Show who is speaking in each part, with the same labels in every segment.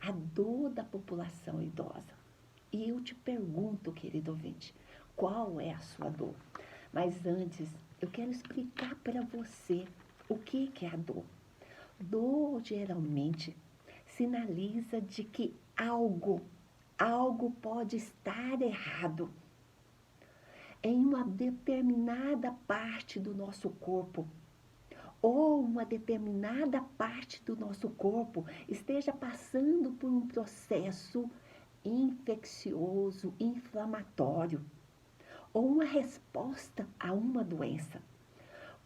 Speaker 1: a dor da população idosa. E eu te pergunto, querido ouvinte, qual é a sua dor? Mas antes, eu quero explicar para você o que é a dor. Dor geralmente sinaliza de que algo pode estar errado em uma determinada parte do nosso corpo, ou uma determinada parte do nosso corpo esteja passando por um processo infeccioso, inflamatório, ou uma resposta a uma doença.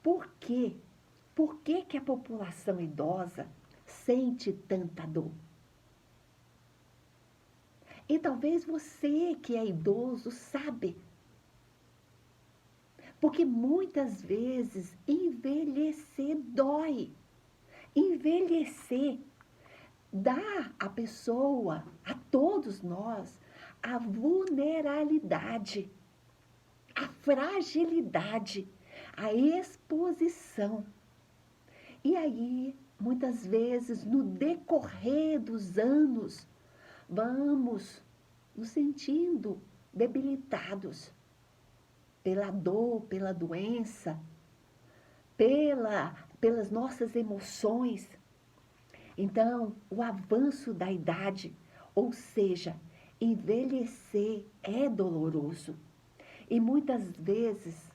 Speaker 1: Por quê? Por que que a população idosa sente tanta dor? E talvez você que é idoso sabe. Porque muitas vezes envelhecer dói. Envelhecer dá à pessoa, a todos nós, a vulnerabilidade, a fragilidade, a exposição. E aí, muitas vezes, no decorrer dos anos, vamos nos sentindo debilitados pela dor, pela doença, pelas nossas emoções. Então, o avanço da idade, ou seja, envelhecer é doloroso. E muitas vezes,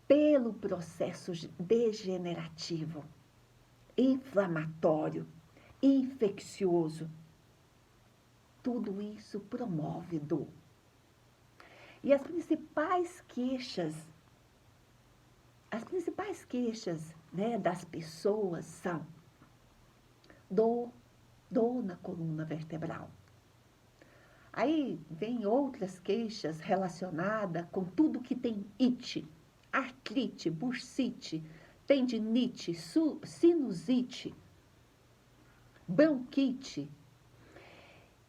Speaker 1: pelo processo degenerativo, inflamatório, infeccioso, tudo isso promove dor. E as principais queixas, né, das pessoas são dor na coluna vertebral. Aí vem outras queixas relacionadas com tudo que tem it, artrite, bursite, tendinite, sinusite, bronquite.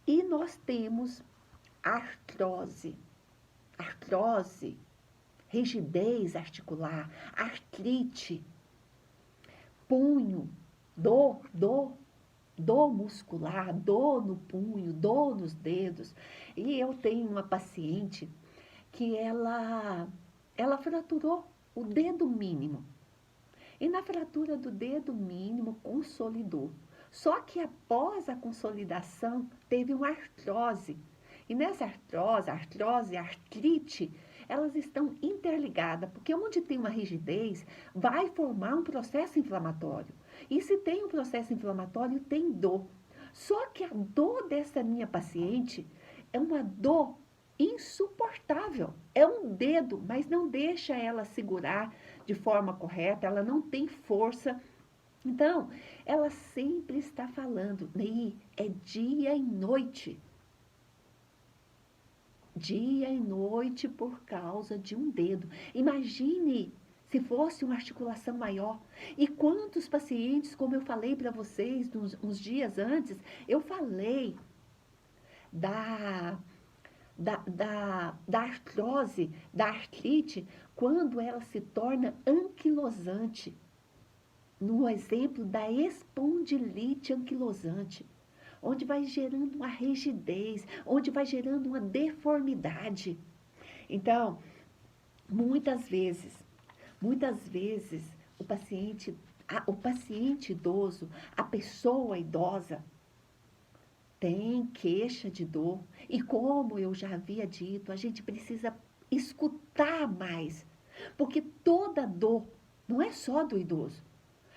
Speaker 1: E nós temos artrose, rigidez articular, artrite, punho, dor muscular, dor no punho, dor nos dedos. E eu tenho uma paciente que ela fraturou o dedo mínimo. E na fratura do dedo mínimo, consolidou. Só que após a consolidação, teve uma artrose. E nessa artrose e artrite, elas estão interligadas, porque onde tem uma rigidez, vai formar um processo inflamatório. E se tem um processo inflamatório, tem dor. Só que a dor dessa minha paciente é uma dor insuportável. É um dedo, mas não deixa ela segurar de forma correta, ela não tem força. Então, ela sempre está falando, Ney, é dia e noite. Dia e noite por causa de um dedo. Imagine se fosse uma articulação maior. E quantos pacientes, como eu falei para vocês uns dias antes, eu falei da artrose, da artrite, quando ela se torna anquilosante. No exemplo da espondilite anquilosante, onde vai gerando uma rigidez, onde vai gerando uma deformidade. Então, muitas vezes, o paciente idoso, a pessoa idosa, tem queixa de dor. E como eu já havia dito, a gente precisa escutar mais. Porque toda dor não é só do idoso.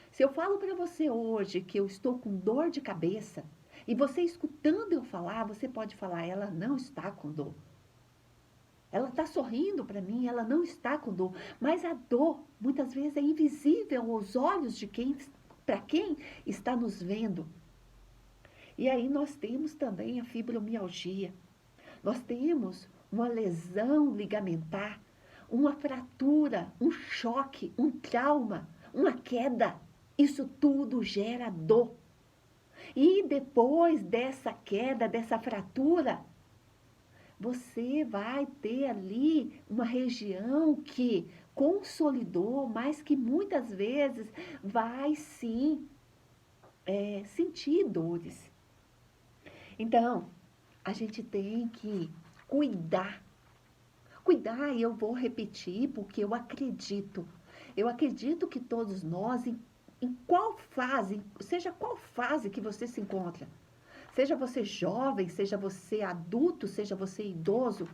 Speaker 1: Se eu falo para você hoje que eu estou com dor de cabeça, e você escutando eu falar, você pode falar, ela não está com dor. Ela está sorrindo para mim, ela não está com dor. Mas a dor, muitas vezes, é invisível aos olhos de para quem está nos vendo. E aí nós temos também a fibromialgia. Nós temos uma lesão ligamentar, uma fratura, um choque, um trauma, uma queda. Isso tudo gera dor. E depois dessa queda, dessa fratura, você vai ter ali uma região que consolidou, mas que muitas vezes vai sim sentir dores. Então, a gente tem que cuidar. Cuidar, e eu vou repetir, porque eu acredito. Eu acredito que todos nós, em qual fase, seja qual fase que você se encontra, seja você jovem, seja você adulto, seja você idoso,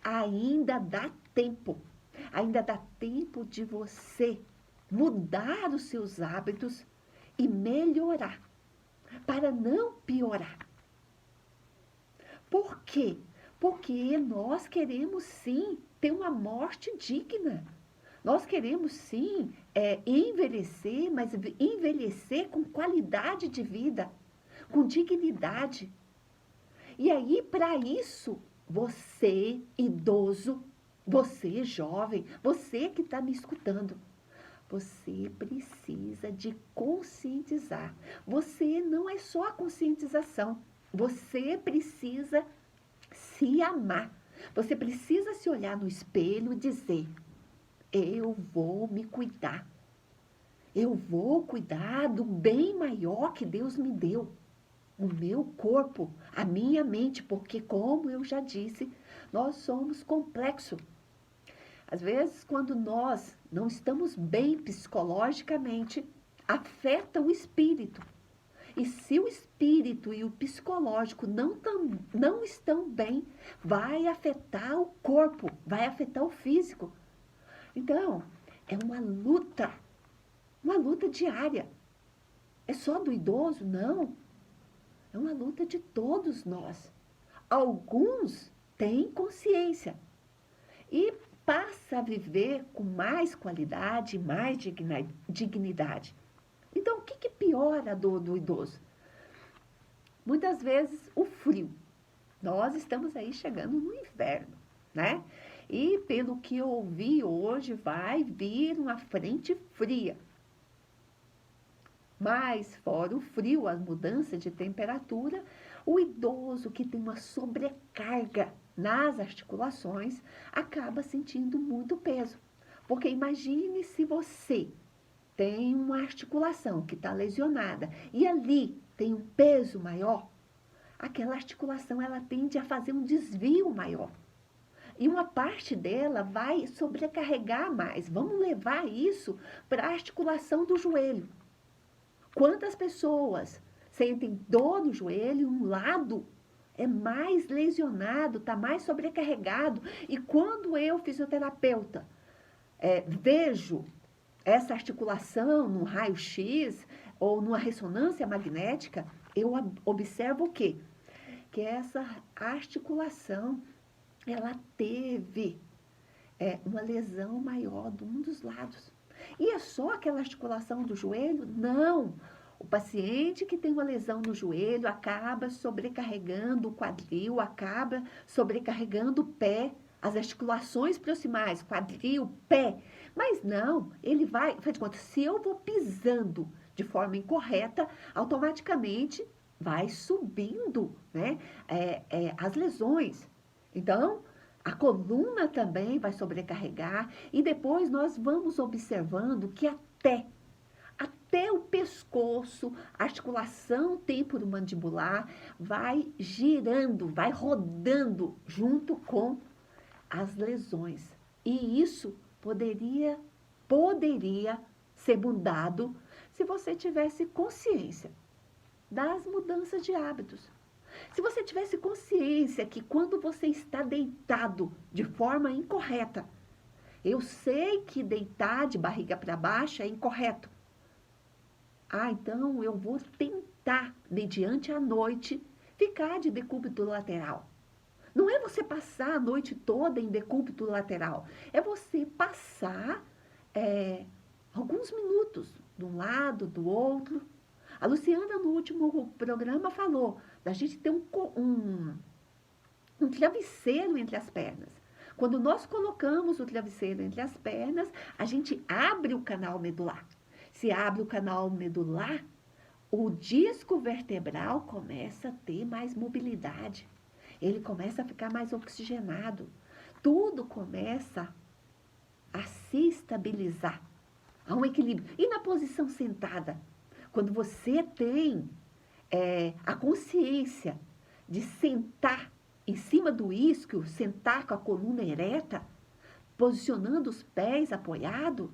Speaker 1: ainda dá tempo. Ainda dá tempo de você mudar os seus hábitos e melhorar, para não piorar. Por quê? Porque nós queremos sim ter uma morte digna. Nós queremos sim envelhecer, mas envelhecer com qualidade de vida, com dignidade. E aí, para isso, você, idoso, você, jovem, você que está me escutando, você precisa de conscientizar. Você não é só a conscientização. Você precisa se amar. Você precisa se olhar no espelho e dizer: eu vou me cuidar. Eu vou cuidar do bem maior que Deus me deu. O meu corpo, a minha mente, porque, como eu já disse, nós somos complexos. Às vezes, quando nós não estamos bem psicologicamente, afeta o espírito. E se o espírito e o psicológico não estão bem, vai afetar o corpo, vai afetar o físico. Então, é uma luta diária. É só do idoso? Não. É uma luta de todos nós. Alguns têm consciência e passa a viver com mais qualidade, mais dignidade. Então, o que piora a dor do idoso? Muitas vezes o frio. Nós estamos aí chegando no inverno, né? E pelo que eu ouvi hoje, vai vir uma frente fria. Mas fora o frio, a mudança de temperatura, o idoso que tem uma sobrecarga nas articulações acaba sentindo muito peso. Porque imagine se você tem uma articulação que está lesionada e ali tem um peso maior, aquela articulação ela tende a fazer um desvio maior. E uma parte dela vai sobrecarregar mais. Vamos levar isso para a articulação do joelho. Quantas pessoas sentem dor no joelho, um lado é mais lesionado, está mais sobrecarregado. E quando eu, fisioterapeuta, vejo essa articulação num raio-x ou numa ressonância magnética, eu observo o quê? Que essa articulação, ela teve uma lesão maior de um dos lados. E é só aquela articulação do joelho? Não. O paciente que tem uma lesão no joelho acaba sobrecarregando o quadril, acaba sobrecarregando o pé, as articulações proximais, quadril, pé. Mas não, ele vai, faz de conta, se eu vou pisando de forma incorreta, automaticamente vai subindo, né, as lesões. Então, a coluna também vai sobrecarregar e depois nós vamos observando que até o pescoço, a articulação temporomandibular vai girando, vai rodando junto com as lesões. E isso poderia ser mudado se você tivesse consciência das mudanças de hábitos. Se você tivesse consciência que quando você está deitado de forma incorreta, eu sei que deitar de barriga para baixo é incorreto. Então eu vou tentar, mediante a noite, ficar de decúbito lateral. Não é você passar a noite toda em decúbito lateral. É você passar alguns minutos de um lado, do outro. A Luciana, no último programa, falou da gente ter um travesseiro entre as pernas. Quando nós colocamos o travesseiro entre as pernas, a gente abre o canal medular. Se abre o canal medular, o disco vertebral começa a ter mais mobilidade. Ele começa a ficar mais oxigenado. Tudo começa a se estabilizar. Há um equilíbrio. E na posição sentada? quando você tem a consciência de sentar em cima do isquio, sentar com a coluna ereta, posicionando os pés apoiados,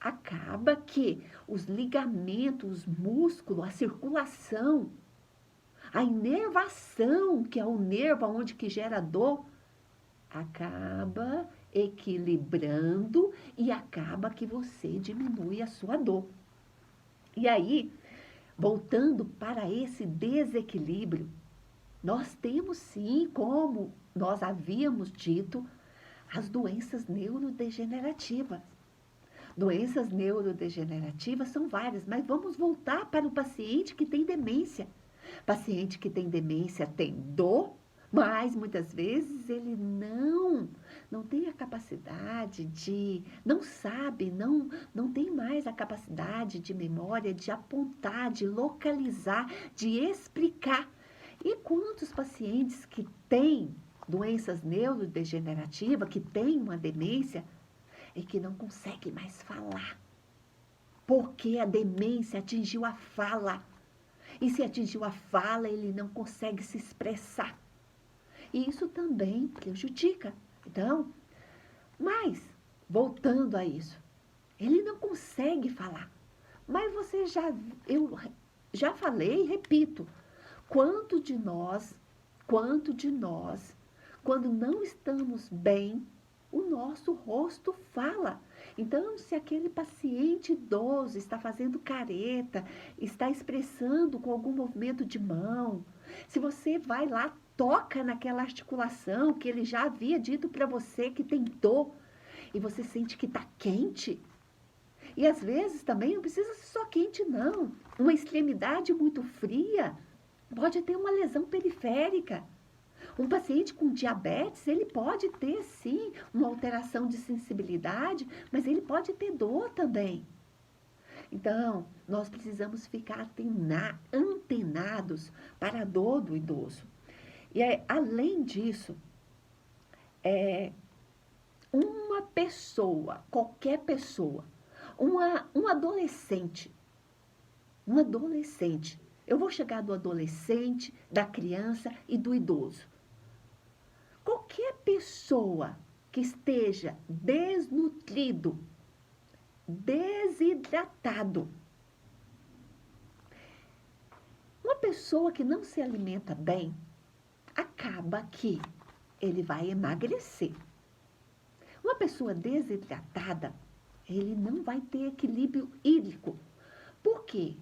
Speaker 1: acaba que os ligamentos, os músculos, a circulação, a inervação, que é o nervo onde que gera dor, acaba equilibrando e acaba que você diminui a sua dor. E aí, voltando para esse desequilíbrio, nós temos sim, como nós havíamos dito, as doenças neurodegenerativas. Doenças neurodegenerativas são várias, mas vamos voltar para o paciente que tem demência. Paciente que tem demência tem dor, mas muitas vezes ele não tem a capacidade não sabe, não tem mais a capacidade de memória, de apontar, de localizar, de explicar. E quantos pacientes que têm doenças neurodegenerativas, que têm uma demência, e que não conseguem mais falar? Porque a demência atingiu a fala. E se atingiu a fala, ele não consegue se expressar. E isso também prejudica. Então, mas, voltando a isso, ele não consegue falar. Mas eu já falei e repito, quanto de nós, quando não estamos bem, o nosso rosto fala. Então, se aquele paciente idoso está fazendo careta, está expressando com algum movimento de mão, se você vai lá, toca naquela articulação que ele já havia dito para você que tem dor, e você sente que está quente, e às vezes também não precisa ser só quente, não. Uma extremidade muito fria pode ter uma lesão periférica. Um paciente com diabetes, ele pode ter, sim, uma alteração de sensibilidade, mas ele pode ter dor também. Então, nós precisamos ficar antenados para a dor do idoso. E, além disso, uma pessoa, qualquer pessoa, um adolescente, eu vou chegar do adolescente, da criança e do idoso. Qualquer pessoa que esteja desnutrido, desidratado, uma pessoa que não se alimenta bem, acaba que ele vai emagrecer. Uma pessoa desidratada, ele não vai ter equilíbrio hídrico. Por quê?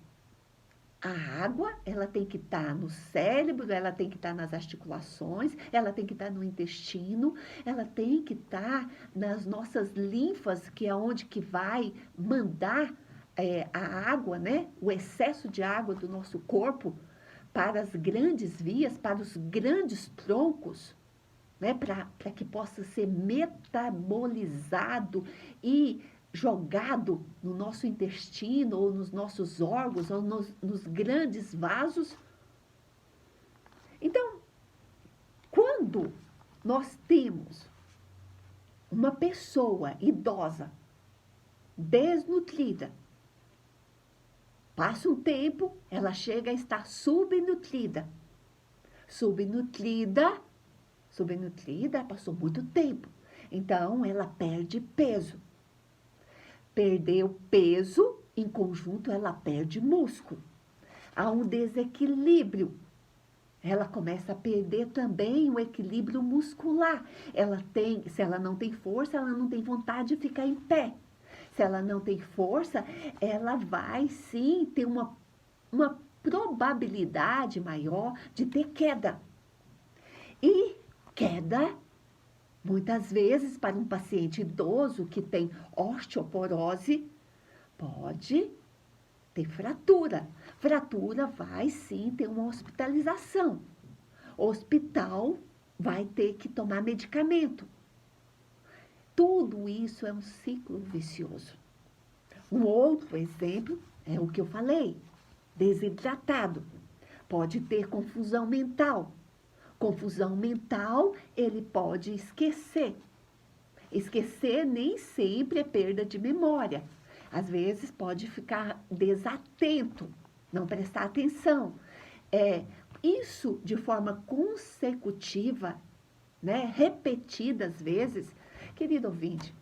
Speaker 1: A água, ela tem que estar no cérebro, ela tem que estar nas articulações, ela tem que estar no intestino, ela tem que estar nas nossas linfas, que é onde que vai mandar a água, né? O excesso de água do nosso corpo para as grandes vias, para os grandes troncos, né? Para que possa ser metabolizado e jogado no nosso intestino, ou nos nossos órgãos, ou nos grandes vasos. Então, quando nós temos uma pessoa idosa, desnutrida, passa um tempo, ela chega a estar subnutrida. Subnutrida, passou muito tempo. Então, ela perde peso. Perdeu peso, em conjunto ela perde músculo. Há um desequilíbrio. Ela começa a perder também o equilíbrio muscular. Se ela não tem força, ela não tem vontade de ficar em pé. Se ela não tem força, ela vai sim ter uma probabilidade maior de ter queda. E queda, muitas vezes, para um paciente idoso que tem osteoporose, pode ter fratura. Fratura vai sim ter uma hospitalização. O hospital vai ter que tomar medicamento. Tudo isso é um ciclo vicioso. Um outro exemplo é o que eu falei, desidratado. Pode ter confusão mental. Confusão mental, ele pode esquecer. Esquecer nem sempre é perda de memória. Às vezes pode ficar desatento, não prestar atenção. Isso de forma consecutiva, né, repetidas vezes, querido ouvinte,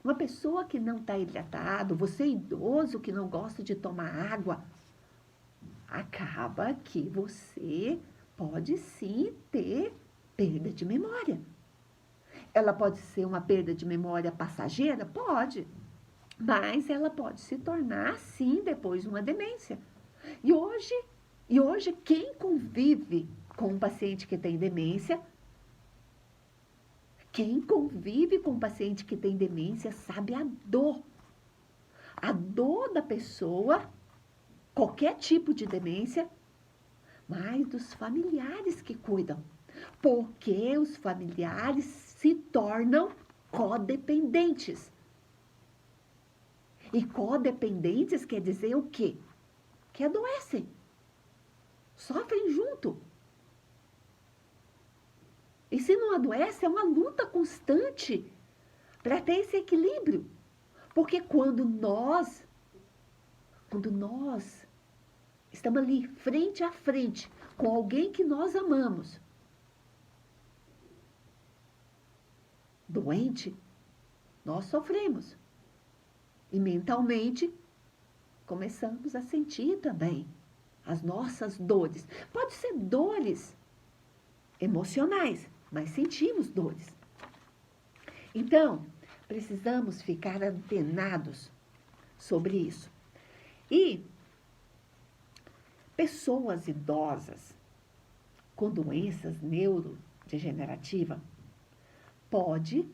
Speaker 1: uma pessoa que não está hidratado, você idoso que não gosta de tomar água, acaba que você pode sim ter perda de memória. Ela pode ser uma perda de memória passageira? Pode. Mas ela pode se tornar, sim, depois uma demência. E hoje quem convive com um paciente que tem demência, quem convive com um paciente que tem demência sabe a dor. A dor da pessoa, qualquer tipo de demência, mas dos familiares que cuidam. Porque os familiares se tornam codependentes. E codependentes quer dizer o quê? Que adoecem. Sofrem junto. E se não adoece, é uma luta constante para ter esse equilíbrio. Porque quando nós estamos ali frente a frente com alguém que nós amamos, doente, nós sofremos. E mentalmente começamos a sentir também as nossas dores. Pode ser dores emocionais, mas sentimos dores. Então, precisamos ficar antenados sobre isso. E pessoas idosas com doenças neurodegenerativas pode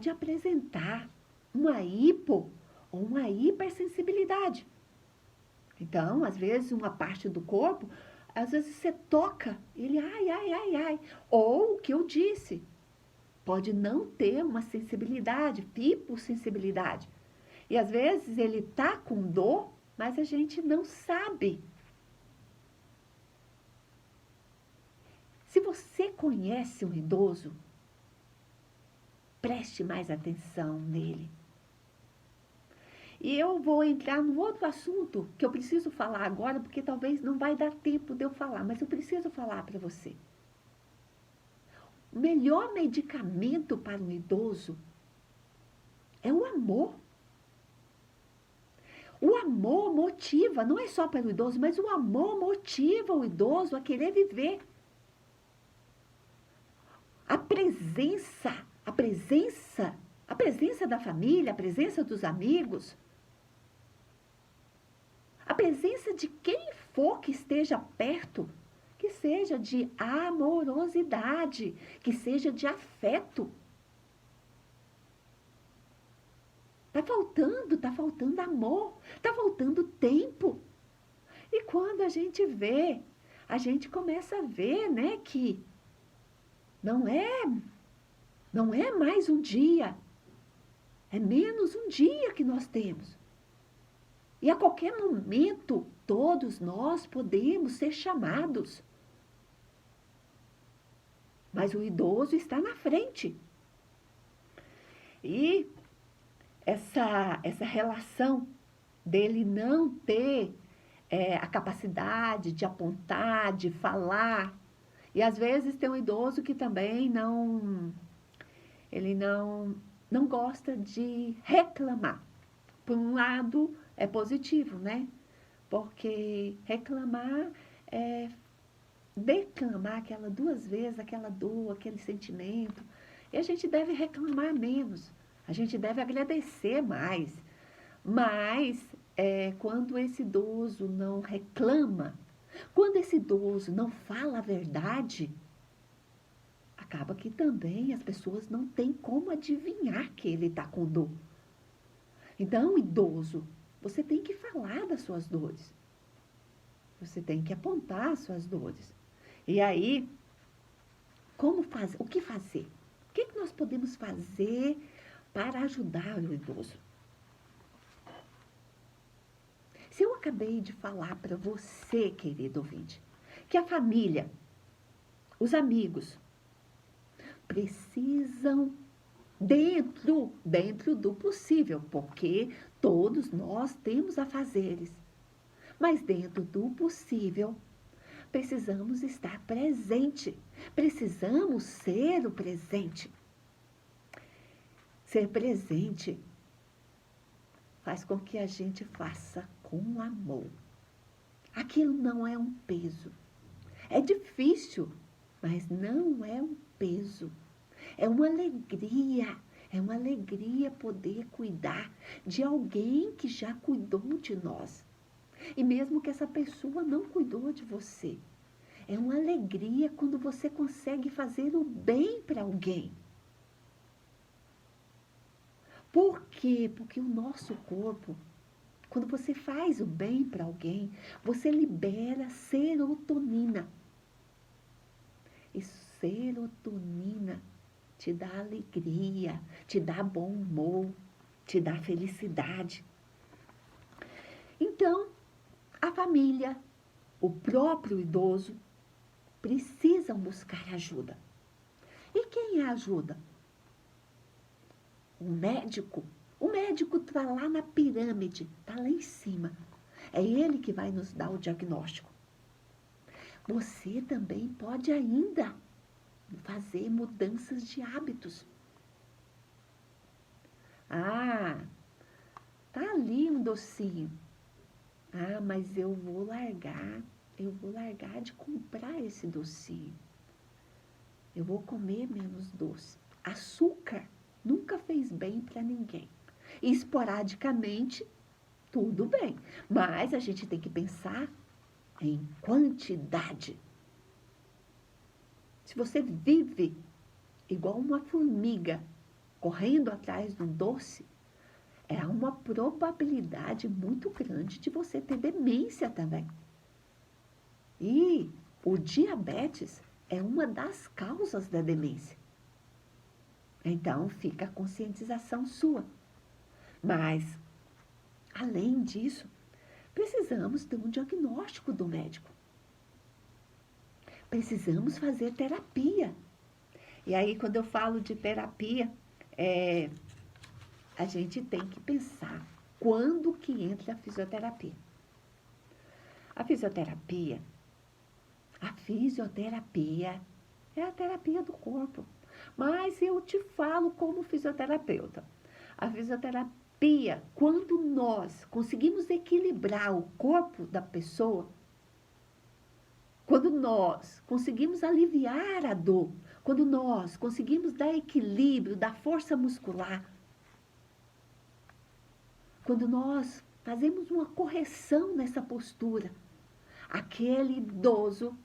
Speaker 1: apresentar uma hipo ou uma hipersensibilidade. Então, às vezes, uma parte do corpo, às vezes você toca, ele ai, ai, ai, ai. Ou o que eu disse, pode não ter uma sensibilidade, hipossensibilidade. E às vezes ele tá com dor, mas a gente não sabe. Se você conhece um idoso, preste mais atenção nele. E eu vou entrar no outro assunto que eu preciso falar agora, porque talvez não vai dar tempo de eu falar, mas eu preciso falar para você. O melhor medicamento para um idoso é o amor. O amor motiva, não é só para o idoso, mas o amor motiva o idoso a querer viver. A presença da família, a presença dos amigos, a presença de quem for que esteja perto, que seja de amorosidade, que seja de afeto. Tá faltando amor, tá faltando tempo. E quando a gente vê, a gente começa a ver, né, que não é mais um dia, é menos um dia que nós temos. E a qualquer momento, todos nós podemos ser chamados. Mas o idoso está na frente. E essa relação dele não ter a capacidade de apontar, de falar. E às vezes tem um idoso que também ele não gosta de reclamar. Por um lado, é positivo, né? Porque reclamar é declamar aquela duas vezes, aquela dor, aquele sentimento. E a gente deve reclamar menos, a gente deve agradecer mais. Mas quando esse idoso não reclama, quando esse idoso não fala a verdade, acaba que também as pessoas não têm como adivinhar que ele está com dor. Então, idoso, você tem que falar das suas dores. Você tem que apontar as suas dores. E aí, o que fazer? O que nós podemos fazer para ajudar o idoso? Se eu acabei de falar para você, querido ouvinte, que a família, os amigos, precisam dentro do possível, porque todos nós temos afazeres. Mas dentro do possível, precisamos estar presente. Precisamos ser o presente. Ser presente faz com que a gente faça com amor. Aquilo não é um peso. É difícil, mas não é um peso. É uma alegria. É uma alegria poder cuidar de alguém que já cuidou de nós. E mesmo que essa pessoa não cuidou de você. É uma alegria quando você consegue fazer o bem para alguém. Por quê? Porque o nosso corpo, quando você faz o bem para alguém, você libera serotonina. E serotonina te dá alegria, te dá bom humor, te dá felicidade. Então, a família, o próprio idoso, precisam buscar ajuda. E quem é ajuda? O médico. O médico está lá na pirâmide, está lá em cima. É ele que vai nos dar o diagnóstico. Você também pode ainda fazer mudanças de hábitos. Ah, tá ali um docinho. Ah, mas eu vou largar de comprar esse docinho. Eu vou comer menos doce. Açúcar nunca fez bem para ninguém. E esporadicamente, tudo bem. Mas a gente tem que pensar em quantidade. Se você vive igual uma formiga, correndo atrás de um doce, é uma probabilidade muito grande de você ter demência também. E o diabetes é uma das causas da demência. Então, fica a conscientização sua. Mas, além disso, precisamos ter um diagnóstico do médico. Precisamos fazer terapia. E aí, quando eu falo de terapia, a gente tem que pensar quando que entra a fisioterapia. A fisioterapia é a terapia do corpo. Mas eu te falo como fisioterapeuta. A fisioterapia, quando nós conseguimos equilibrar o corpo da pessoa, quando nós conseguimos aliviar a dor, quando nós conseguimos dar equilíbrio, dar força muscular, quando nós fazemos uma correção nessa postura, aquele idoso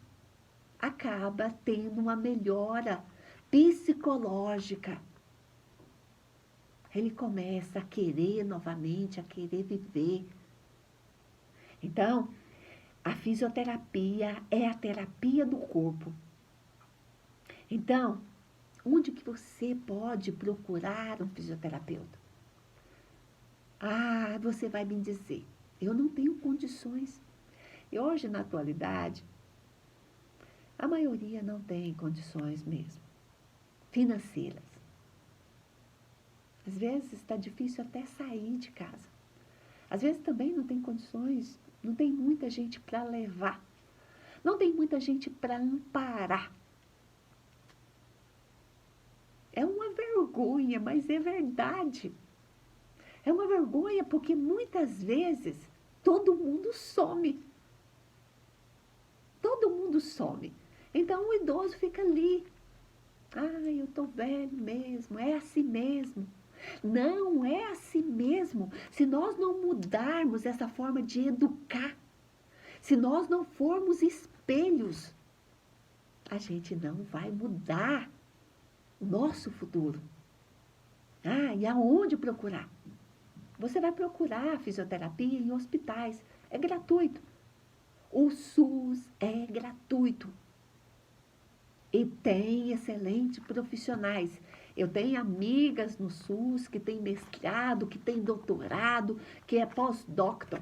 Speaker 1: acaba tendo uma melhora psicológica. Ele começa a querer novamente, a querer viver. Então, a fisioterapia é a terapia do corpo. Então, onde que você pode procurar um fisioterapeuta? Ah, você vai me dizer, eu não tenho condições. E hoje, na atualidade, a maioria não tem condições mesmo, financeiras. Às vezes está difícil até sair de casa. Às vezes também não tem condições, não tem muita gente para levar. Não tem muita gente para amparar. É uma vergonha, mas é verdade. É uma vergonha porque muitas vezes todo mundo some. Todo mundo some. Então o idoso fica ali. Ah, eu tô velho mesmo, é assim mesmo. Não é assim mesmo. Se nós não mudarmos essa forma de educar, se nós não formos espelhos, a gente não vai mudar o nosso futuro. Ah, e aonde procurar? Você vai procurar fisioterapia em hospitais. É gratuito. O SUS é gratuito. E tem excelentes profissionais. Eu tenho amigas no SUS que têm mestrado, que têm doutorado, que é pós-doctor.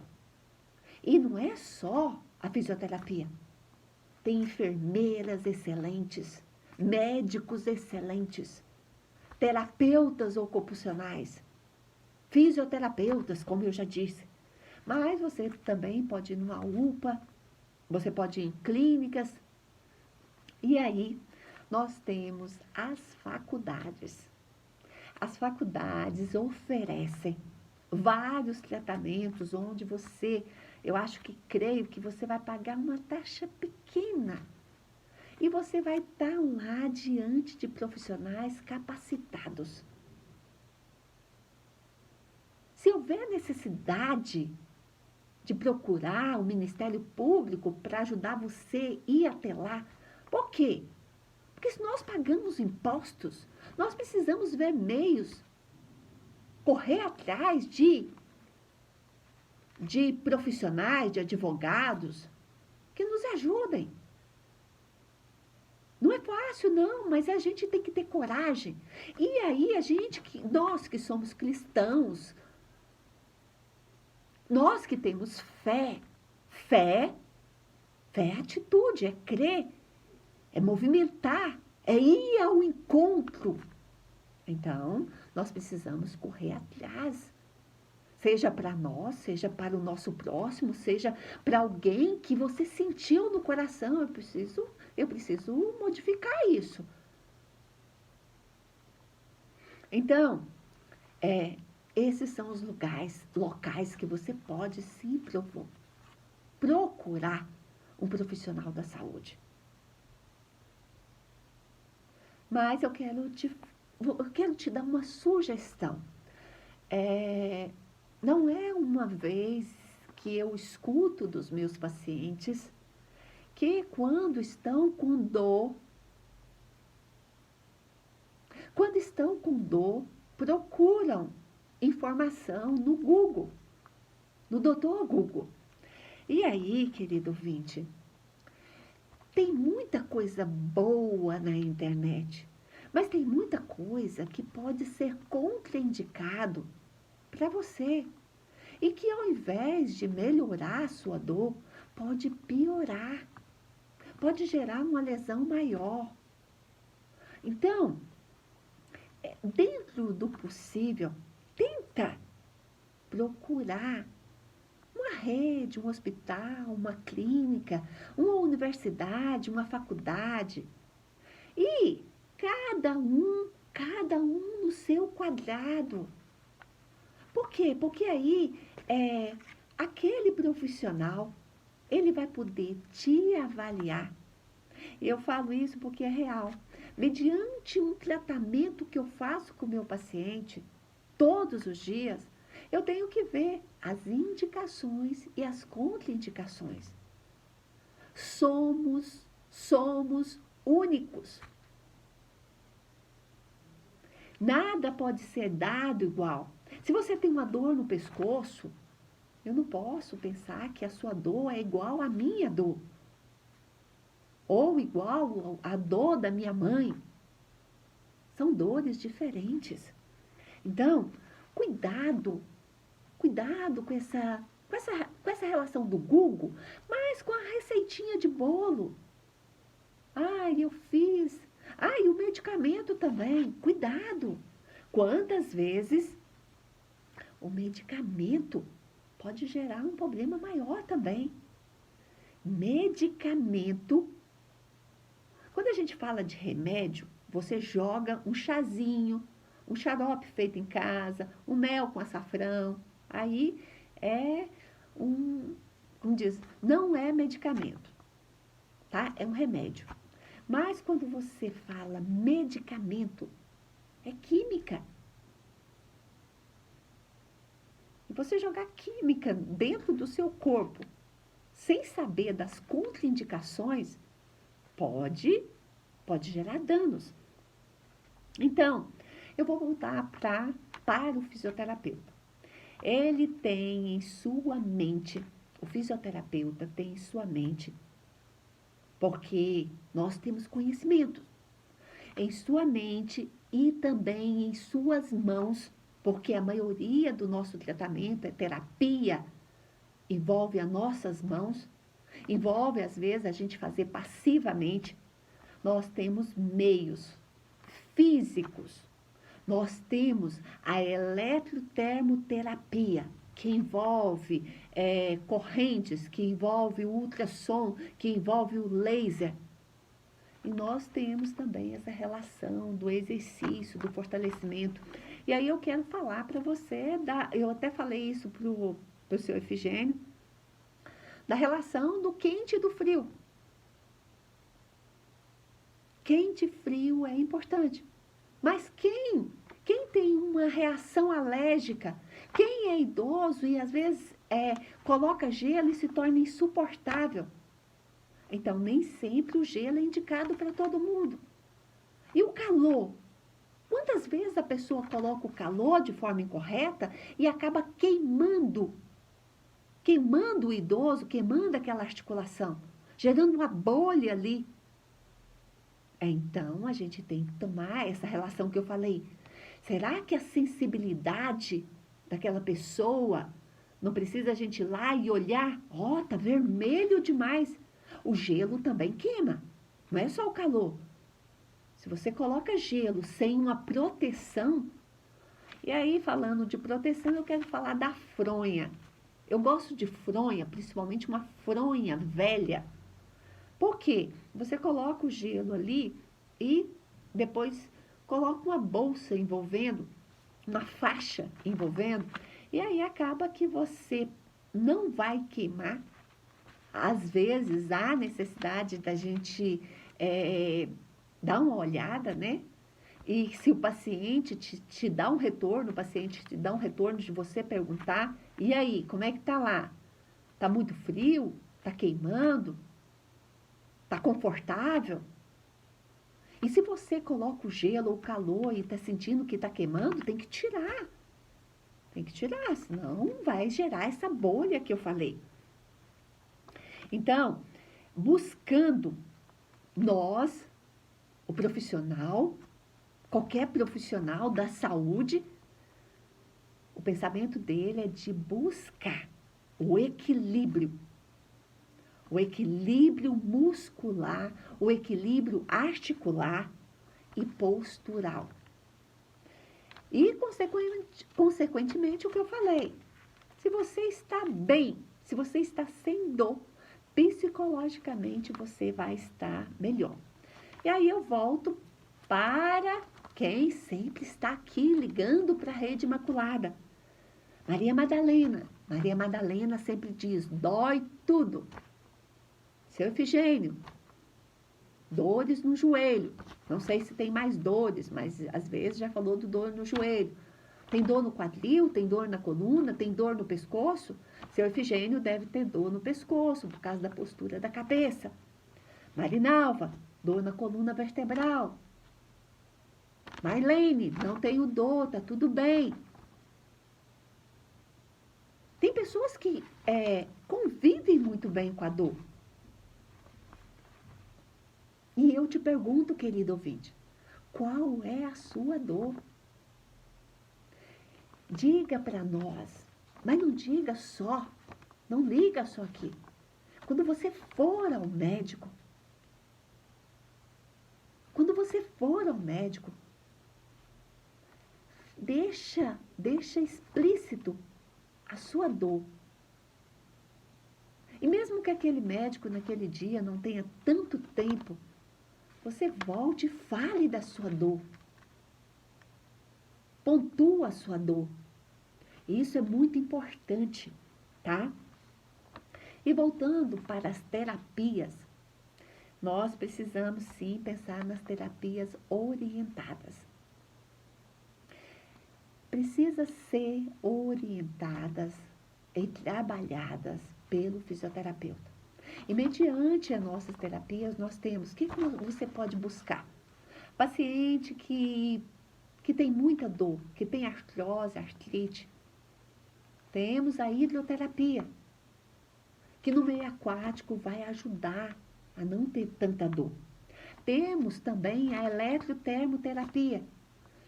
Speaker 1: E não é só a fisioterapia. Tem enfermeiras excelentes, médicos excelentes. terapeutas ocupacionais, fisioterapeutas, como eu já disse. Mas você também pode ir numa UPA, você pode ir em clínicas. E aí, nós temos as faculdades. As faculdades oferecem vários tratamentos onde eu acho que creio que você vai pagar uma taxa pequena. E você vai estar lá diante de profissionais capacitados. Se houver necessidade de procurar o Ministério Público para ajudar você a ir até lá, por quê? Porque se nós pagamos impostos, nós precisamos ver meios, correr atrás de profissionais, de advogados, que nos ajudem. Não é fácil, não, mas a gente tem que ter coragem. E aí, nós que somos cristãos, nós que temos fé é atitude, é crer, é movimentar, é ir ao encontro. Então, nós precisamos correr atrás. Seja para nós, seja para o nosso próximo, seja para alguém que você sentiu no coração. Eu preciso modificar isso. Então, esses são os locais que você pode sim procurar um profissional da saúde. Mas eu quero te dar uma sugestão. Não é uma vez que eu escuto dos meus pacientes que quando estão com dor, procuram informação no Google, no Doutor Google. E aí, querido ouvinte, tem muita coisa boa na internet, mas tem muita coisa que pode ser contraindicado para você. E que ao invés de melhorar a sua dor, pode piorar. Pode gerar uma lesão maior. Então, dentro do possível, tenta procurar uma rede, um hospital, uma clínica, uma universidade, uma faculdade. E cada um no seu quadrado. Por quê? Porque aí aquele profissional, ele vai poder te avaliar. Eu falo isso porque é real. Mediante um tratamento que eu faço com o meu paciente, todos os dias, eu tenho que ver as indicações e as contraindicações. Somos únicos. Nada pode ser dado igual. Se você tem uma dor no pescoço, eu não posso pensar que a sua dor é igual à minha dor. Ou igual à dor da minha mãe. São dores diferentes. Então, cuidado com essa relação do Google, mas com a receitinha de bolo. Eu fiz. E o medicamento também. Cuidado. Quantas vezes o medicamento pode gerar um problema maior também. Medicamento. Quando a gente fala de remédio, você joga um chazinho, um xarope feito em casa, um mel com açafrão. Aí como diz, não é medicamento, tá? É um remédio. Mas quando você fala medicamento, é química. E você jogar química dentro do seu corpo, sem saber das contraindicações, pode gerar danos. Então, eu vou voltar para o fisioterapeuta. Ele tem em sua mente, o fisioterapeuta tem em sua mente, porque nós temos conhecimento, em sua mente e também em suas mãos, porque a maioria do nosso tratamento é terapia, envolve as nossas mãos, envolve às vezes a gente fazer passivamente. Nós temos meios físicos, Nós temos a eletrotermoterapia, que envolve correntes, que envolve o ultrassom, que envolve o laser. E nós temos também essa relação do exercício, do fortalecimento. E aí eu quero falar para você, eu até falei isso para o seu Efigênio, da relação do quente e do frio. Quente e frio é importante. Mas quem tem uma reação alérgica, quem é idoso e às vezes coloca gelo e se torna insuportável. Então, nem sempre o gelo é indicado para todo mundo. E o calor? Quantas vezes a pessoa coloca o calor de forma incorreta e acaba queimando o idoso, queimando aquela articulação, gerando uma bolha ali. Então, a gente tem que tomar essa relação que eu falei. Será que a sensibilidade daquela pessoa não precisa a gente ir lá e olhar? Tá vermelho demais. O gelo também queima, não é só o calor. Se você coloca gelo sem uma proteção, e aí falando de proteção, eu quero falar da fronha. Eu gosto de fronha, principalmente uma fronha velha. Por quê? Você coloca o gelo ali e depois coloca uma bolsa envolvendo, uma faixa envolvendo, e aí acaba que você não vai queimar. Às vezes há necessidade da gente dar uma olhada, né? E se o paciente te dá um retorno, o paciente te dá um retorno de você perguntar, e aí, como é que tá lá? Tá muito frio? Tá queimando? Tá confortável? E se você coloca o gelo ou o calor e está sentindo que está queimando, tem que tirar. Tem que tirar, senão vai gerar essa bolha que eu falei. Então, buscando nós, o profissional, qualquer profissional da saúde, o pensamento dele é de buscar o equilíbrio muscular, o equilíbrio articular e postural. E, consequentemente, o que eu falei, se você está bem, se você está sem dor, psicologicamente você vai estar melhor. E aí eu volto para quem sempre está aqui ligando para a Rede Imaculada. Maria Madalena. Maria Madalena sempre diz, dói tudo. Seu Efigênio, dores no joelho. Não sei se tem mais dores, mas às vezes já falou do dor no joelho. Tem dor no quadril, tem dor na coluna, tem dor no pescoço? Seu Efigênio deve ter dor no pescoço, por causa da postura da cabeça. Marinalva, dor na coluna vertebral. Marlene, não tenho dor, tá tudo bem. Tem pessoas que convivem muito bem com a dor. E eu te pergunto, querido ouvinte, qual é a sua dor? Diga para nós, mas não diga só, não liga só aqui. Quando você for ao médico, deixa explícito a sua dor. E mesmo que aquele médico naquele dia não tenha tanto tempo, você volte e fale da sua dor. Pontua a sua dor. Isso é muito importante, tá? E voltando para as terapias, nós precisamos sim pensar nas terapias orientadas. Precisa ser orientadas e trabalhadas pelo fisioterapeuta. E mediante as nossas terapias, nós temos, o que você pode buscar? Paciente que tem muita dor, que tem artrose, artrite. Temos a hidroterapia, que no meio aquático vai ajudar a não ter tanta dor. Temos também a eletrotermoterapia,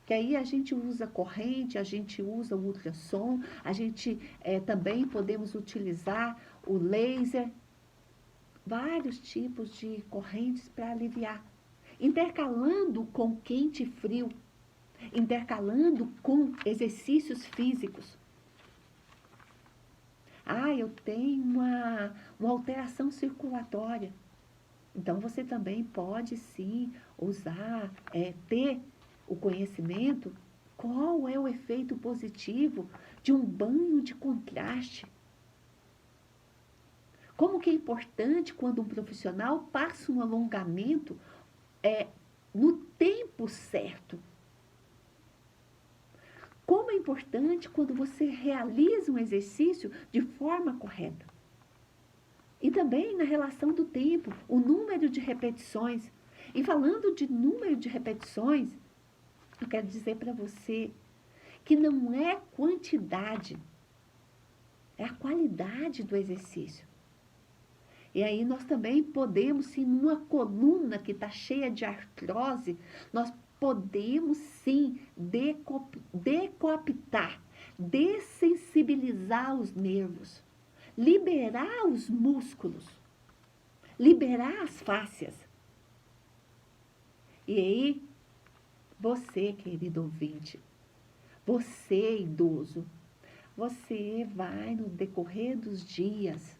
Speaker 1: que aí a gente usa corrente, a gente usa o ultrassom, a gente também podemos utilizar o laser, vários tipos de correntes para aliviar, intercalando com quente e frio. intercalando com exercícios físicos. Ah, eu tenho uma alteração circulatória. Então, você também pode, sim, usar, ter o conhecimento qual é o efeito positivo de um banho de contraste. Como que é importante quando um profissional passa um alongamento no tempo certo. Como é importante quando você realiza um exercício de forma correta. E também na relação do tempo, o número de repetições. E falando de número de repetições, eu quero dizer para você que não é quantidade, é a qualidade do exercício. E aí nós também podemos, sim, numa coluna que está cheia de artrose, nós podemos sim decoaptar, dessensibilizar os nervos, liberar os músculos, liberar as fáscias. E aí, você, querido ouvinte, você, idoso, você vai no decorrer dos dias